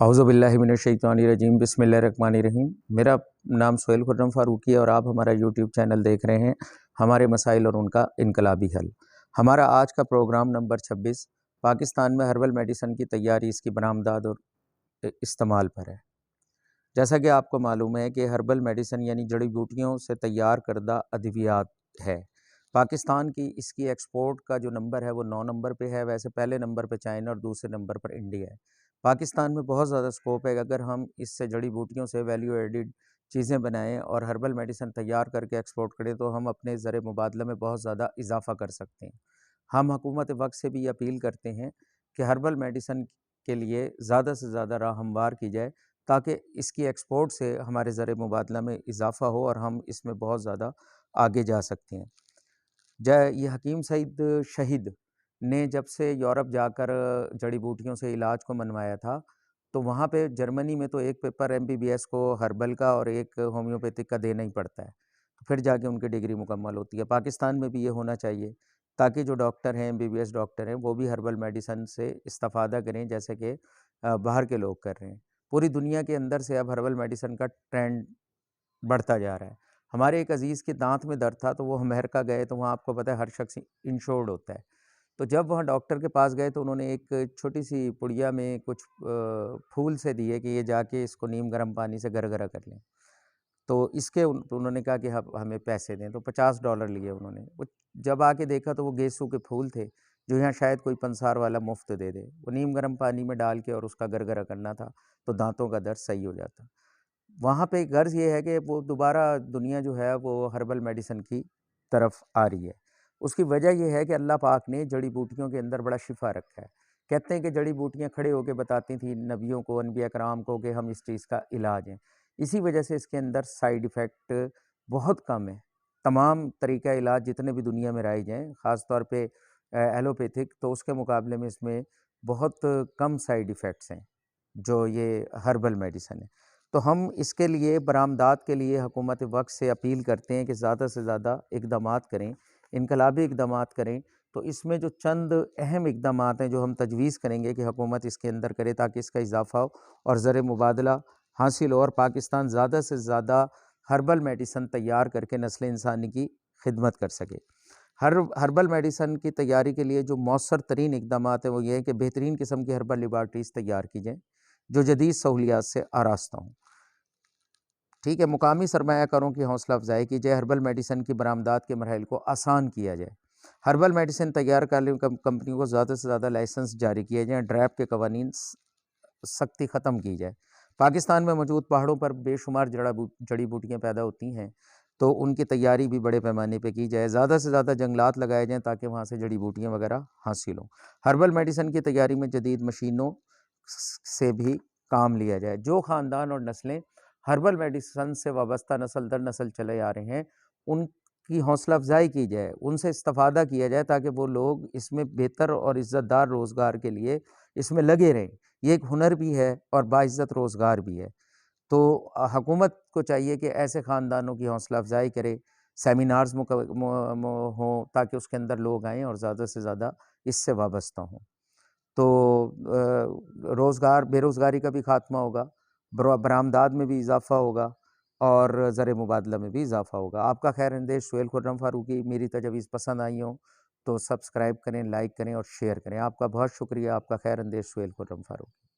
औज़ुबिल्लाहिमिनश्शैतानिर्रजीम बिस्मिल्लाहिर्रहमानिर्रहीम। मेरा नाम सुहेल खुर्रम फ़ारूकी है और आप हमारा यूट्यूब चैनल देख रहे हैं हमारे मसाइल और उनका इनकलाबी हल। हमारा आज का प्रोग्राम नंबर 26 पाकिस्तान में हर्बल मेडिसन की तैयारी, इसकी बरामदात और इस्तेमाल पर है। जैसा कि आपको मालूम है कि हर्बल मेडिसन यानी जड़ी बूटियों से तैयार करदा अद्वियात है। पाकिस्तान की इसकी एक्सपोर्ट का जो नंबर है वो 9 नंबर पे है। वैसे पहले नंबर पे चाइना और दूसरे नंबर पर इंडिया है। पाकिस्तान में बहुत ज़्यादा स्कोप है। अगर हम इससे जड़ी बूटियों से वैल्यू एडिड चीज़ें बनाएं और हर्बल मेडिसन तैयार करके एक्सपोर्ट करें तो हम अपने ज़र मुबादला में बहुत ज़्यादा इजाफ़ा कर सकते हैं। हम हुकूमत वक्त से भी अपील करते हैं कि हर्बल मेडिसन के लिए ज़्यादा से ज़्यादा राह हमवार की जाए ताकि इसकी एक्सपोर्ट से हमारे ज़र मुबादला में इजाफ़ा हो और हम इसमें बहुत ज़्यादा आगे जा सकते हैं। ये हकीम सईद शहीद ने जब से यूरोप जाकर जड़ी बूटियों से इलाज को मनवाया था, तो वहाँ पे जर्मनी में तो एक पेपर MBBS को हर्बल का और एक होम्योपैथिक का देना ही पड़ता है, तो फिर जाके उनकी डिग्री मुकम्मल होती है। पाकिस्तान में भी ये होना चाहिए ताकि जो डॉक्टर हैं, MBBS डॉक्टर हैं, वो भी हर्बल मेडिसन से इस्तेफादा करें जैसे कि बाहर के लोग कर रहे हैं। पूरी दुनिया के अंदर से अब हर्बल मेडिसन का ट्रेंड बढ़ता जा रहा है। हमारे एक अज़ीज़ के दांत में दर्द था तो वो अमेरिका गए, तो वहाँ आपको पता है हर शख्स इंश्योर्ड होता है। तो जब वहाँ डॉक्टर के पास गए तो उन्होंने एक छोटी सी पुड़िया में कुछ फूल से दिए कि ये जाके इसको नीम गर्म पानी से गरगरा कर लें। तो तो उन्होंने कहा कि हमें पैसे दें, तो $50 लिए उन्होंने। वो जब आके देखा तो वो गेसू के फूल थे जो यहाँ शायद कोई पंसार वाला मुफ्त दे दे। वो नीम गर्म पानी में डाल के और उसका गरगरा करना था तो दांतों का दर्द सही हो जाता। वहाँ पे गर्ज़ ये है कि वो दोबारा दुनिया जो है वो हर्बल मेडिसन की तरफ आ रही है। उसकी वजह ये है कि अल्लाह पाक ने जड़ी बूटियों के अंदर बड़ा शिफा रखा है। कहते हैं कि जड़ी बूटियाँ खड़े होकर बताती थी नबियों को, अनबिया कराम को कि हम इस चीज़ का इलाज हैं। इसी वजह से इसके अंदर साइड इफ़ेक्ट बहुत कम है। तमाम तरीक़ा इलाज जितने भी दुनिया में राइज हैं, ख़ास तौर पे एलोपैथिक, तो उसके मुकाबले में इसमें बहुत कम साइड इफ़ेक्ट्स हैं जो ये हर्बल मेडिसन है। तो हम इसके लिए बरामदात के लिए हुकूमत वक्त से अपील करते हैं कि ज़्यादा से ज़्यादा इक़दामात करें, इनकलाबी इक़दामात करें। तो इसमें जो चंद अहम इक़दामात हैं जो हम तजवीज़ करेंगे कि हुकूमत इसके अंदर करे ताकि इसका इजाफ़ा हो और ज़र मुबादला हासिल हो और पाकिस्तान ज़्यादा से ज़्यादा हर्बल मेडिसन तैयार करके नस्ल इंसानी की खिदमत कर सके। हर्बल मेडिसन की तैयारी के लिए जो मौसर तरीन इक़दामात हैं वो ये है कि बेहतरीन किस्म की हर्बल लेबार्ट्रीज़ तैयार की जाएँ जो जदीद सहूलियात से आरास्ता हों। ठीक है, मुकामी सरमायाकारों की हौसला अफजाई की जाए, हर्बल मेडिसन की बरामदात के मराहिल को आसान किया जाए। हर्बल मेडिसन तैयार करने कंपनियों को ज़्यादा से ज़्यादा लाइसेंस जारी किए जाएँ, ड्रैप के कवानीन सख्ती ख़त्म की जाए। पाकिस्तान में मौजूद पहाड़ों पर बेशुमार जड़ी बूटियाँ पैदा होती हैं, तो उनकी तैयारी भी बड़े पैमाने पे की जाए। ज़्यादा से ज़्यादा जंगलात लगाए जाएँ ताकि वहाँ से जड़ी बूटियाँ वगैरह हासिल हों। हर्बल मेडिसन की तैयारी में जदीद मशीनों से भी काम लिया जाए। जो ख़ानदान और नस्लें हर्बल मेडिसन से वाबस्ता नस्ल दर नस्ल चले आ रहे हैं, उनकी हौसला अफजाई की जाए, उनसे इस्तेफादा किया जाए ताकि वो लोग इसमें बेहतर और इज़्ज़तदार रोज़गार के लिए इसमें लगे रहें। ये एक हुनर भी है और बाइज़्ज़त रोज़गार भी है। तो हुकूमत को चाहिए कि ऐसे ख़ानदानों की हौसला अफजाई करे, सेमिनार्स हों ताकि उसके अंदर लोग आएँ और ज़्यादा से ज़्यादा इससे वाबस्ता हों। तो बेरोज़गारी का भी ख़ात्मा होगा, बरामदात में भी इजाफ़ा होगा और ज़र मुबादला में भी इजाफ़ा होगा। आपका खैर अंदेश सुहेल खुर्रम फ़ारूकी। मेरी तजवीज़ पसंद आई हों तो सब्सक्राइब करें, लाइक करें और शेयर करें। आपका बहुत शुक्रिया। आपका खैर अंदेश सुहेल खुर्रम फ़ारूकी।